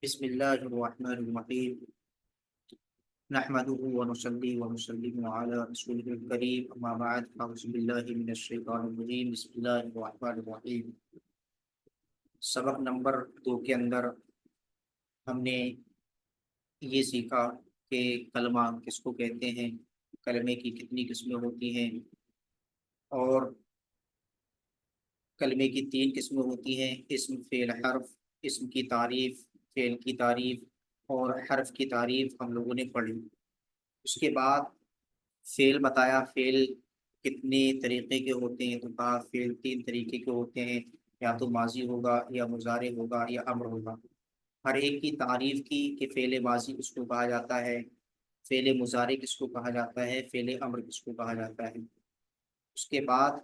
بسم الله الرحمن الرحيم نحمده ونصلي ونسلم على رسوله الكريم أما بعد أعوذ بالله من الشيطان الرجيم بسم الله الرحمن الرحيم سبق نمبر 2 کے اندر ہم نے یہ سیکھا کہ کلمہ کس کو کہتے ہیں، کلمے کی کتنی قسمیں ہوتی ہیں، اور کلمے کی 3 قسمیں ہوتی ہیں: اسم، فعل، حرف۔ اسم کی تعریف، فعل کی تعریف اور حرف کی تعریف ہم لوگوں نے پڑھی۔ اس کے بعد فعل بتایا، فعل کتنے طریقے کے ہوتے ہیں، تو کہا فعل 3 طریقے کے ہوتے ہیں، یا تو ماضی ہوگا یا مضارع ہوگا یا امر ہوگا۔ ہر ایک کی تعریف کی کہ فعل ماضی کس کو کہا جاتا ہے، فعل مضارع کس کو کہا جاتا ہے، فعل امر کس کو کہا جاتا ہے۔ اس کے بعد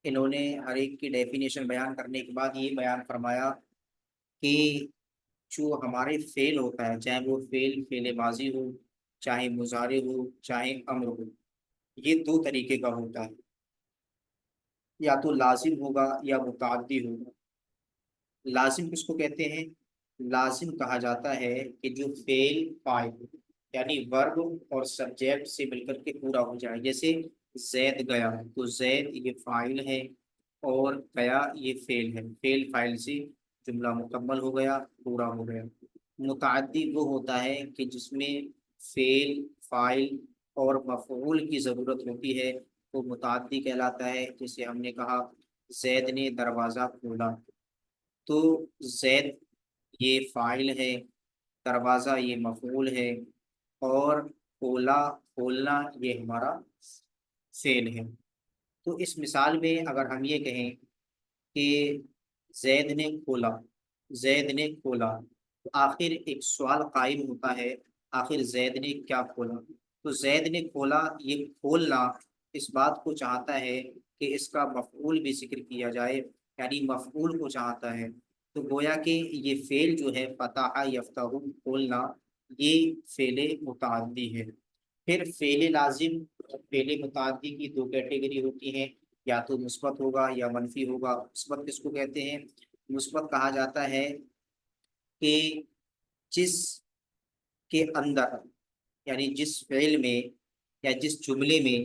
انہوں نے ہر ایک کی ڈیفینیشن بیان کرنے کے بعد یہ بیان فرمایا کہ جو ہمارے فعل ہوتا ہے، چاہے وہ فعل ماضی ہو، چاہے مضارع ہو، چاہے امر ہو، یہ 2 طریقے کا ہوتا ہے، یا تو لازم ہوگا یا متعدی ہوگا۔ لازم کس کو کہتے ہیں؟ لازم کہا جاتا ہے کہ جو فعل فاعل یعنی ورب اور سبجیکٹ سے مل کر کے پورا ہو جائے۔ جیسے زید گیا، تو زید یہ فاعل ہے اور گیا یہ فعل ہے، فعل فاعل سے جملہ مکمل ہو گیا، پورا ہو گیا۔ متعدی وہ ہوتا ہے کہ جس میں فعل، فاعل اور مفعول کی ضرورت ہوتی ہے، وہ متعدی کہلاتا ہے۔ جیسے ہم نے کہا زید نے دروازہ کھولا، تو زید یہ فاعل ہے، دروازہ یہ مفعول ہے، اور کھولا، کھولنا یہ ہمارا فعل ہے۔ تو اس مثال میں اگر ہم یہ کہیں کہ زید نے کھولا، زید نے کھولا، تو آخر ایک سوال قائم ہوتا ہے، آخر زید نے کیا کھولا؟ تو زید نے کھولا، یہ کھولنا اس بات کو چاہتا ہے کہ اس کا مفعول بھی ذکر کیا جائے، یعنی مفعول کو چاہتا ہے۔ تو گویا کہ یہ فعل جو ہے فتح یفتح کھولنا، یہ فعل متعدی ہے۔ پھر فعل لازم اور فعل متعدی کی 2 کیٹیگری ہوتی ہیں، یا تو مثبت ہوگا یا منفی ہوگا۔ مثبت کس کو کہتے ہیں؟ مثبت کہا جاتا ہے کہ جس کے اندر، یعنی جس فعل میں یا جس جملے میں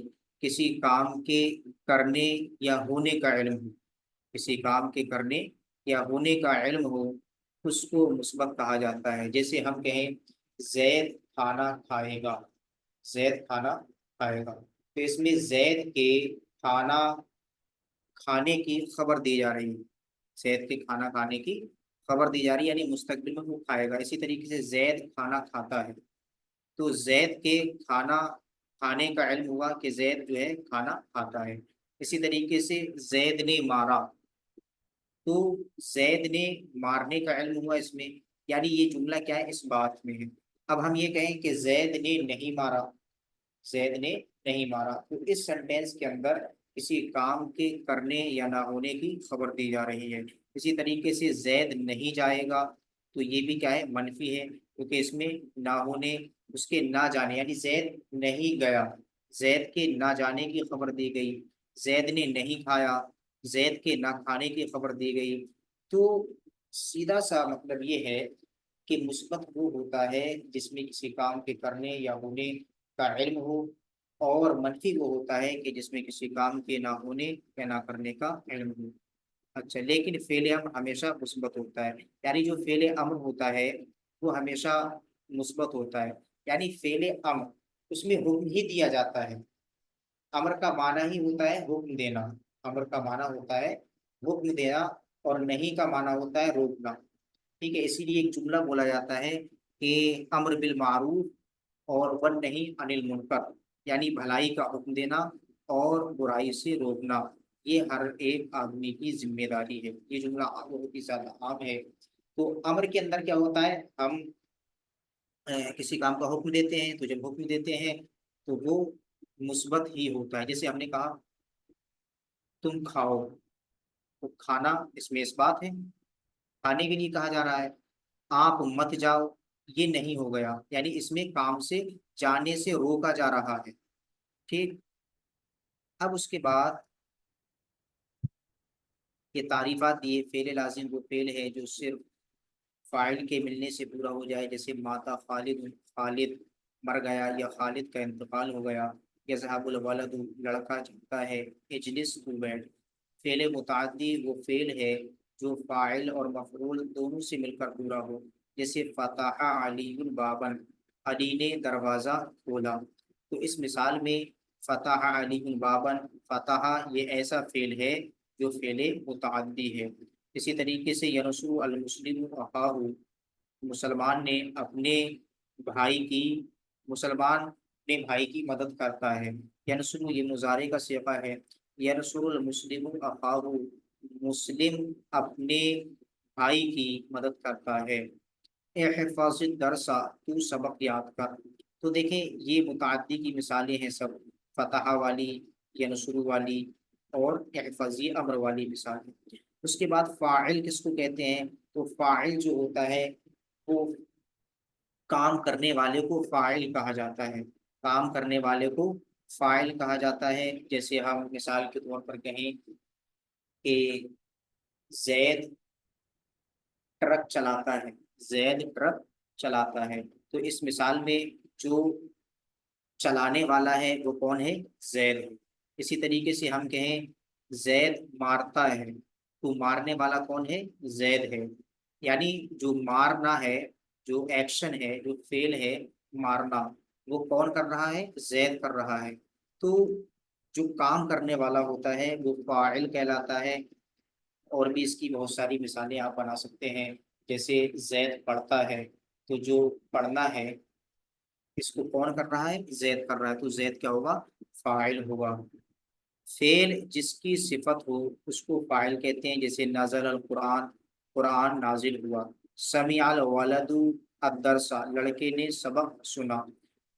کسی کام کے کرنے یا ہونے کا علم ہو، کسی کام کے کرنے یا ہونے کا علم ہو، اس کو مثبت کہا جاتا ہے۔ جیسے ہم کہیں زید کھانا کھائے گا، زید کھانا کھائے گا، تو اس میں زید کے کھانا کھانے کی خبر دی جا رہی ہے، زید کے کھانا کھانے کی خبر دی جا رہی ہے، یعنی مستقبل میں وہ کھائے گا۔ اسی طریقے سے زید کھانا کھاتا ہے، تو زید کے کھانا کھانے کا علم ہوا کہ زید جو ہے کھانا کھاتا ہے۔ اسی طریقے سے زید نے مارا، تو زید نے مارنے کا علم ہوا اس میں، یعنی یہ جملہ کیا ہے؟ اس بات میں ہے۔ اب ہم یہ کہیں کہ زید نے نہیں مارا، زید نے نہیں مارا، تو اس سینٹینس کے اندر کسی کام کے کرنے یا نہ ہونے کی خبر دی جا رہی ہے۔ اسی طریقے سے زید نہیں جائے گا، تو یہ بھی کیا ہے؟ منفی ہے، کیونکہ اس میں نہ ہونے، اس کے نہ جانے، یعنی زید نہیں گیا، زید کے نہ جانے کی خبر دی گئی۔ زید نے نہیں کھایا، زید کے نہ کھانے کی خبر دی گئی۔ تو سیدھا سا مطلب یہ ہے کہ مثبت وہ ہوتا ہے جس میں کسی کام کے کرنے یا ہونے کا علم ہو، اور منفی وہ ہوتا ہے کہ جس میں کسی کام کے نہ ہونے یا نہ کرنے کا علم ہو۔ اچھا، لیکن فعل امر ہمیشہ مثبت ہوتا ہے، یعنی جو فعل امر ہوتا ہے وہ ہمیشہ مثبت ہوتا ہے، یعنی فعل امر اس میں حکم ہی دیا جاتا ہے۔ امر کا معنی ہی ہوتا ہے حکم دینا، امر کا معنی ہوتا ہے حکم دینا، اور نہیں کا معنی ہوتا ہے روکنا۔ ٹھیک ہے، اسی لیے ایک جملہ بولا جاتا ہے کہ امر بالمعروف اور والنہی عن المنکر، یعنی بھلائی کا حکم دینا اور برائی سے روکنا، یہ ہر ایک آدمی کی ذمہ داری ہے۔ یہ جملہ بہت ہی زیادہ عام ہے۔ تو امر کے اندر کیا ہوتا ہے؟ ہم کسی کام کا حکم دیتے ہیں، تو جب حکم دیتے ہیں تو وہ مثبت ہی ہوتا ہے۔ جیسے ہم نے کہا تم کھاؤ، تو کھانا اس میں اس بات ہے، کھانے کے لیے کہا جا رہا ہے۔ آپ مت جاؤ، یہ نہیں ہو گیا، یعنی اس میں کام سے جانے سے روکا جا رہا ہے۔ ٹھیک، اب اس کے بعد یہ تعریفات دیے فعل لازم وہ فعل ہے جو صرف فاعل کے ملنے سے پورا ہو جائے، جیسے ماتا خالد، خالد مر گیا یا خالد کا انتقال ہو گیا، یذهب الولد لڑکا جاتا ہے، اجلس تو بیٹھ۔ فعل متعدی وہ فعل ہے جو فاعل اور مفعول دونوں سے مل کر پورا ہو، جیسے فتح علی بابن، علی نے دروازہ کھولا۔ تو اس مثال میں فتح علی بابن، فتح یہ ایسا فعل ہے جو فعل متعدی ہے۔ اسی طریقے سے ینصر المسلم اخاہ، مسلمان نے اپنے بھائی کی، مسلمان اپنے بھائی کی مدد کرتا ہے۔ ینصر یہ مضارع کا صیغہ ہے، ینصر المسلم اخاہ، مسلم اپنے بھائی کی مدد کرتا ہے۔ احفظ الدرس، تو سبق یاد کر۔ تو دیکھیں یہ متعدی کی مثالیں ہیں سب، فتح والی، ینصر والی اور احفظی امر والی مثالیں۔ اس کے بعد فاعل کس کو کہتے ہیں؟ تو فاعل جو ہوتا ہے وہ کام کرنے والے کو فاعل کہا جاتا ہے، کام کرنے والے کو فاعل کہا جاتا ہے۔ جیسے ہم مثال کے طور پر کہیں کہ زید ٹرک چلاتا ہے، زید ٹرک چلاتا ہے، تو اس مثال میں جو چلانے والا ہے وہ کون ہے؟ زید ہے۔ اسی طریقے سے ہم کہیں زید مارتا ہے، تو مارنے والا کون ہے؟ زید ہے۔ یعنی جو مارنا ہے، جو ایکشن ہے، جو فعل ہے مارنا، وہ کون کر رہا ہے؟ زید کر رہا ہے۔ تو جو کام کرنے والا ہوتا ہے وہ فاعل کہلاتا ہے۔ اور بھی اس کی بہت ساری مثالیں آپ بنا سکتے ہیں، جیسے زید پڑھتا ہے، تو جو پڑھنا ہے اس کو کون کر رہا ہے؟ زید کر رہا ہے، تو زید کیا ہوگا؟ فاعل ہوگا۔ فعل جس کی صفت ہو اس کو فاعل کہتے ہیں، جیسے نزل القرآن، قرآن نازل ہوا۔ سمع الولد الدرس، لڑکے نے سبق سنا۔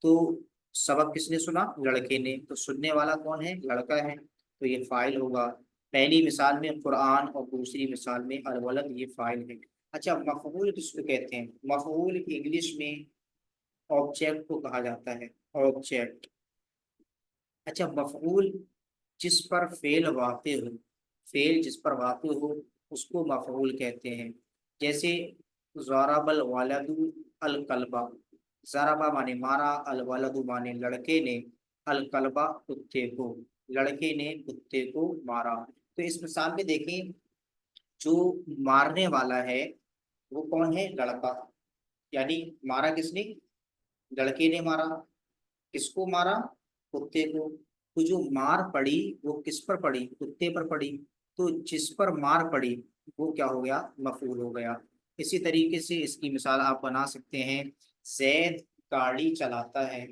تو سبق کس نے سنا؟ لڑکے نے، تو سننے والا کون ہے؟ لڑکا ہے، تو یہ فاعل ہوگا۔ پہلی مثال میں قرآن اور دوسری مثال میں الولد، یہ فاعل ہے۔ اچھا مفعول کس کو کہتے ہیں؟ مفعول انگلش میں آبجیکٹ کو کہا جاتا ہے، آبجیکٹ۔ اچھا مفعول جس پر فعل واقع ہو، فعل جس پر واقع ہو اس کو مفعول کہتے ہیں۔ جیسے ضرب الولد الکلبہ، ضربہ مانے مارا، الولد مانے لڑکے نے، الکلبہ کتے کو، لڑکے نے کتے کو مارا۔ تو اس مثال میں دیکھیں جو مارنے والا ہے وہ کون ہے؟ لڑکا، یعنی مارا کس نے؟ لڑکے نے مارا۔ کس کو مارا؟ کتے کو۔ تو جو مار پڑی وہ کس پر پڑی؟ کتے پر پڑی، تو جس پر مار پڑی وہ کیا ہو گیا؟ مفعول ہو گیا۔ اسی طریقے سے اس کی مثال آپ بنا سکتے ہیں، زید گاڑی چلاتا ہے،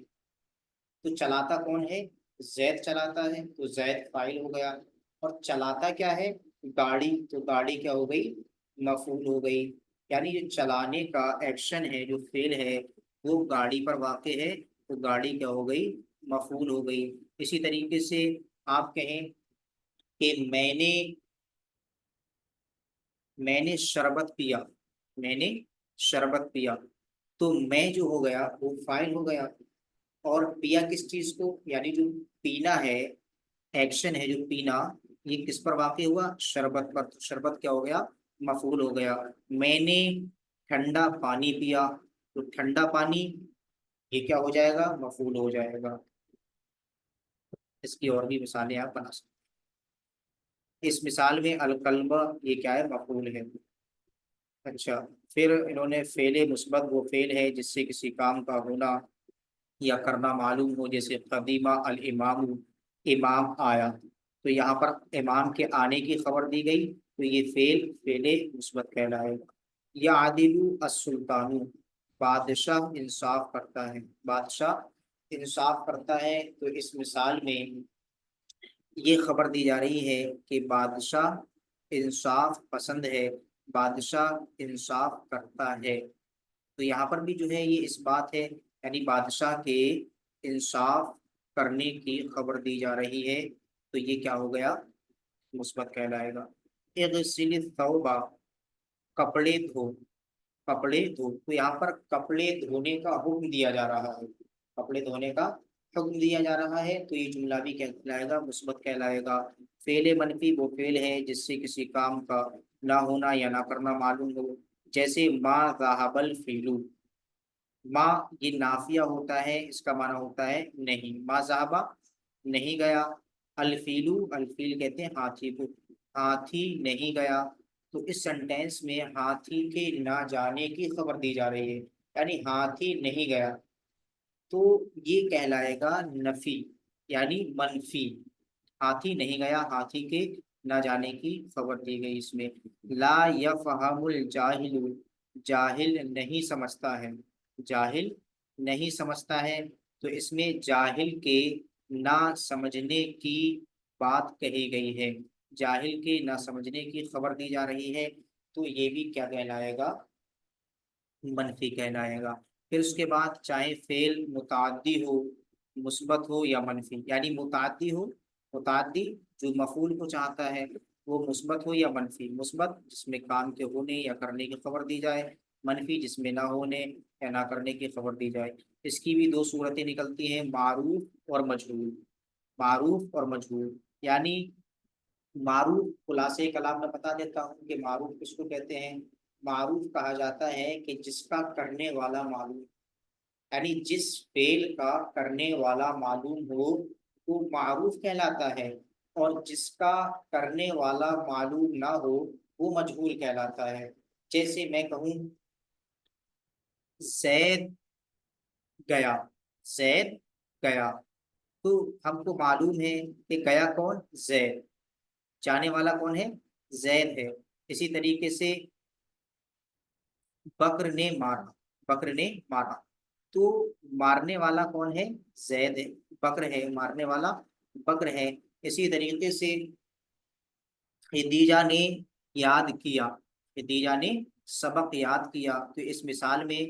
تو چلاتا کون ہے؟ زید چلاتا ہے، تو زید فاعل ہو گیا۔ اور چلاتا کیا ہے؟ گاڑی، تو گاڑی کیا ہو گئی؟ مفعول ہو گئی۔ یعنی جو چلانے کا ایکشن ہے، جو فعل ہے وہ گاڑی پر واقع ہے، تو گاڑی کیا ہو گئی؟ مفعول ہو گئی۔ اسی طریقے سے آپ کہیں کہ میں نے شربت پیا، میں نے شربت پیا، تو میں جو ہو گیا وہ فاعل ہو گیا۔ اور پیا کس چیز کو؟ یعنی جو پینا ہے، ایکشن ہے جو پینا، یہ کس پر واقع ہوا؟ شربت پر، تو شربت کیا ہو گیا؟ مفعول ہو گیا۔ میں نے ٹھنڈا پانی پیا، تو ٹھنڈا پانی یہ کیا ہو جائے گا؟ مفعول ہو جائے گا۔ اس کی اور بھی مثالیں آپ بنا سکتے ہیں۔ اس مثال میں الکلبہ یہ کیا ہے؟ مفعول ہے۔ اچھا پھر انہوں نے فعل مثبت وہ فعل ہے جس سے کسی کام کا ہونا یا کرنا معلوم ہو، جیسے قدیمہ الامام، امام آیا، تو یہاں پر امام کے آنے کی خبر دی گئی، تو یہ فعل مثبت کہلائے گا۔ یا عادل السلطان، بادشاہ انصاف کرتا ہے، بادشاہ انصاف کرتا ہے۔ تو اس مثال میں یہ خبر دی جا رہی ہے کہ بادشاہ انصاف پسند ہے، بادشاہ انصاف کرتا ہے۔ تو یہاں پر بھی جو ہے یہ اس بات ہے، یعنی بادشاہ کے انصاف کرنے کی خبر دی جا رہی ہے، تو یہ کیا ہو گیا؟ مثبت کہلائے گا۔ اغسل الثوب، کپڑے دھو، کپڑے دھو، تو یہاں پر کپڑے دھونے کا حکم دیا جا رہا ہے، کپڑے دھونے کا حکم دیا جا رہا ہے تو یہ جملہ بھی کیا کہلائے گا؟ مثبت کہلائے گا۔ فعل منفی وہ فعل ہے جس سے کسی کام کا نہ ہونا یا نہ کرنا معلوم ہو، جیسے ما ذهب الفیل۔ ما یہ نافیہ ہوتا ہے، اس کا معنی ہوتا ہے نہیں، ما ذهب نہیں گیا، الفیل الفیل کہتے ہیں ہاتھی کو، ہاتھی نہیں گیا۔ تو اس سینٹینس میں ہاتھی کے نہ جانے کی خبر دی جا رہی ہے، یعنی ہاتھی نہیں گیا، تو یہ کہلائے گا نفی یعنی منفی۔ ہاتھی نہیں گیا، ہاتھی کے نہ جانے کی خبر دی گئی اس میں۔ لا یفہم الجاہل، جاہل نہیں سمجھتا ہے، جاہل نہیں سمجھتا ہے، تو اس میں جاہل کے نہ سمجھنے کی بات کہی گئی ہے، جاہل کے نہ سمجھنے کی خبر دی جا رہی ہے، تو یہ بھی کیا کہلائے گا؟ منفی کہلائے گا۔ پھر اس کے بعد چاہے فعل متعدی ہو، مثبت ہو یا منفی، یعنی متعدی ہو، متعدی جو مفعول کو چاہتا ہے وہ مثبت ہو یا منفی، مثبت جس میں کام کے ہونے یا کرنے کی خبر دی جائے، منفی جس میں نہ ہونے یا نہ کرنے کی خبر دی جائے۔ اس کی بھی دو صورتیں نکلتی ہیں، معروف اور مجہول، معروف اور مجہول، یعنی معروف خلاصے کلام میں بتا دیتا ہوں کہ معروف کس کو کہتے ہیں۔ معروف کہا جاتا ہے کہ جس کا کرنے والا معلوم، یعنی جس فعل کا کرنے والا معلوم ہو وہ معروف کہلاتا ہے، اور جس کا کرنے والا معلوم نہ ہو وہ مجہول کہلاتا ہے۔ جیسے میں کہوں زید گیا، زید گیا، تو ہم کو معلوم ہے کہ گیا کون؟ زید، جانے والا کون ہے؟ زید ہے۔ اسی طریقے سے بکر نے مارا، بکر نے مارا، تو مارنے والا کون ہے؟ زید ہے، بکر ہے، مارنے والا بکر ہے۔ اسی طریقے سے خدیجہ نے یاد کیا، خدیجہ نے سبق یاد کیا، تو اس مثال میں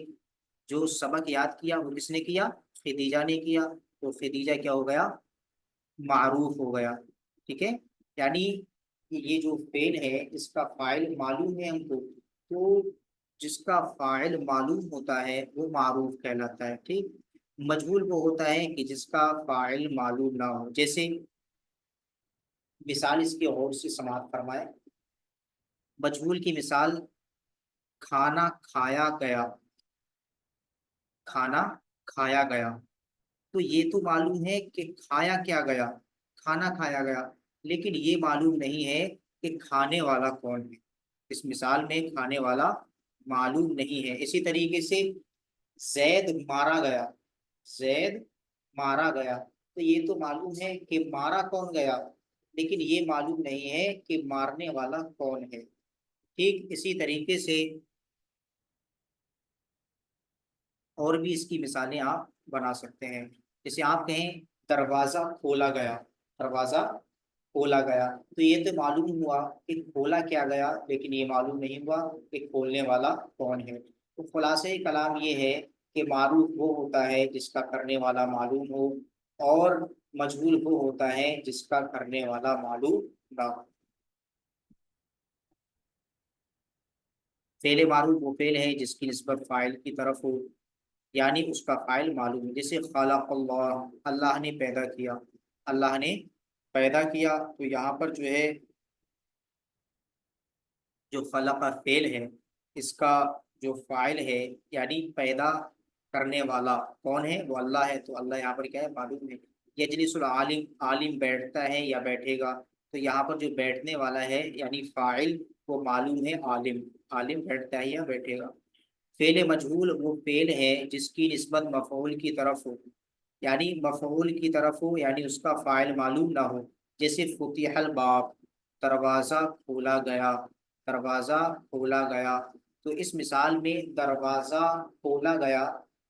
جو سبق یاد کیا وہ کس نے کیا؟ خدیجہ نے کیا، تو خدیجہ کیا ہو گیا؟ معروف ہو گیا، ٹھیک ہے۔ یعنی یہ جو فعل ہے اس کا فاعل معلوم ہے ہم کو، تو جس کا فاعل معلوم ہوتا ہے وہ معروف کہلاتا ہے، ٹھیک۔ مجہول وہ ہوتا ہے کہ جس کا فاعل معلوم نہ ہو، جیسے مثال اس کی غور سے سماعت فرمائے۔ مجہول کی مثال، کھانا کھایا گیا، کھانا کھایا گیا، تو یہ تو معلوم ہے کہ کھایا کیا گیا؟ کھانا کھایا گیا، لیکن یہ معلوم نہیں ہے کہ کھانے والا کون ہے، اس مثال میں کھانے والا معلوم نہیں ہے۔ اسی طریقے سے زید مارا گیا، زید مارا گیا، تو یہ تو معلوم ہے کہ مارا کون گیا، لیکن یہ معلوم نہیں ہے کہ مارنے والا کون ہے، ٹھیک۔ اسی طریقے سے اور بھی اس کی مثالیں آپ بنا سکتے ہیں، جیسے آپ کہیں دروازہ کھولا گیا، دروازہ کھولا گیا، تو یہ تو معلوم ہوا کہ کھولا کیا گیا، لیکن یہ معلوم نہیں ہوا کہ کھولنے والا کون ہے۔ تو خلاصہ کلام یہ ہے کہ معروف وہ ہوتا ہے جس کا کرنے والا معلوم ہو، اور مجہول وہ ہوتا ہے جس کا کرنے والا معلوم نہ ہو۔ فعل معروف وہ فعل ہے جس کی نسبت فاعل کی طرف ہو، یعنی اس کا فاعل معلوم ہے، جیسے خلق اللہ، اللہ نے پیدا کیا، اللہ نے پیدا کیا، تو یہاں پر جو ہے جو خلق فعل ہے اس کا جو فاعل ہے یعنی پیدا کرنے والا کون ہے؟ وہ اللہ ہے، تو اللہ یہاں پر کیا ہے؟ معلوم ہے۔ یجلس العالم، عالم بیٹھتا ہے یا بیٹھے گا، تو یہاں پر جو بیٹھنے والا ہے یعنی فاعل وہ معلوم ہے عالم، عالم بیٹھتا ہے یا بیٹھے گا۔ فعل مجہول وہ فعل ہے جس کی نسبت مفعول کی طرف ہو، یعنی مفعول کی طرف ہو، یعنی اس کا فاعل معلوم نہ ہو، جیسے فتح الباب، دروازہ کھولا گیا، دروازہ کھولا گیا، تو اس مثال میں دروازہ کھولا گیا،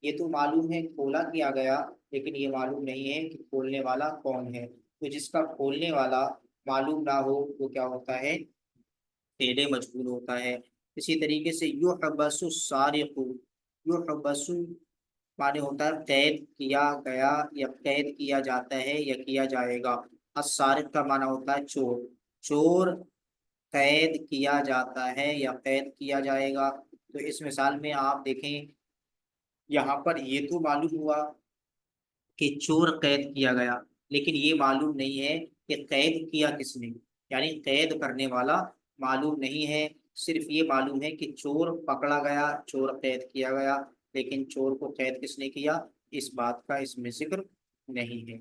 یہ تو معلوم ہے کھولا کیا گیا، لیکن یہ معلوم نہیں ہے کہ کھولنے والا کون ہے، تو جس کا کھولنے والا معلوم نہ ہو وہ کیا ہوتا ہے؟ فعل مجہول ہوتا ہے۔ اسی طریقے سے یحبس السارق، یحبس معنی ہوتا ہے قید کیا گیا یا قید کیا جاتا ہے یا کیا جائے گا۔ السارق کا معنی ہوتا ہے چور، چور قید کیا جاتا ہے یا قید کیا جائے گا۔ تو اس مثال میں آپ دیکھیں یہاں پر یہ تو معلوم ہوا کہ چور قید کیا گیا، لیکن یہ معلوم نہیں ہے کہ قید کیا کس نے، یعنی قید کرنے والا معلوم نہیں ہے، صرف یہ معلوم ہے کہ چور پکڑا گیا، چور قید کیا گیا، لیکن چور کو قید کس نے کیا اس بات کا اس میں ذکر نہیں ہے۔